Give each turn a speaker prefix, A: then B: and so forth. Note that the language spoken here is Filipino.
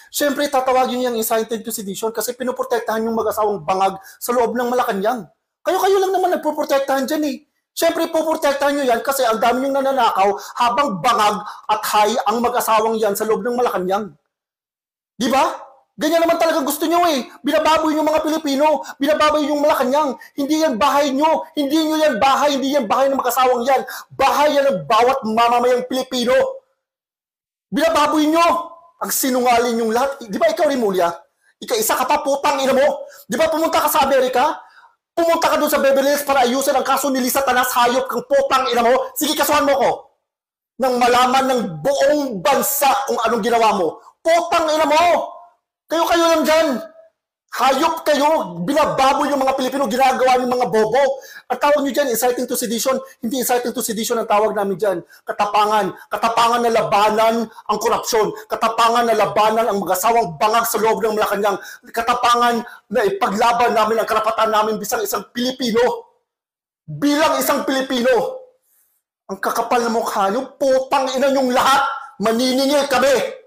A: Siyempre, tatawagin niyang incited to sedition kasi pinoprotektahan yung mag-asawang bangag sa loob ng Malacanang. Kayo-kayo lang naman nagpoprotektahan dyan eh. Siyempre, poprotektahan nyo yan kasi ang dami yung nananakaw habang bangag at high ang mag-asawang yan sa loob ng Malacanang. Di ba? Ganyan naman talaga gusto nyo eh. Binababoy yung mga Pilipino. Binababoy yung Malacanang. Hindi yan bahay nyo. Hindi nyo yan bahay. Hindi yan bahay ng mag-asawang yan. Bahay yan ng bawat mamamayang Pilipino. Binababoy nyo. Ang sinungaling yung lahat. Di ba ikaw, Rimulya? Isa ka pa putang ina mo. Di ba pumunta ka sa Amerika? Pumunta ka doon sa Beverly Hills para ayusin ang kaso ni Lisa Tanas, hayop kang putang ina mo. Sige, kasuhan mo ko. Nang malaman ng buong bansa kung anong ginawa mo. Putang ina mo. Kayo-kayo lang dyan. Hayop kayo. Binababoy yung mga Pilipino. Ginagawa ng mga bobo. At tawag nyo dyan, inciting to sedition. Hindi inciting to sedition ang tawag namin dyan. Katapangan. Katapangan na labanan ang korupsyon. Katapangan na labanan ang mag-asawang bangag sa loob ng Malacanang. Katapangan na ipaglaban namin ang karapatan namin bilang isang Pilipino. Bilang isang Pilipino. Ang kakapal na mukha nyo, putang ina nyong lahat. Maniningil kami.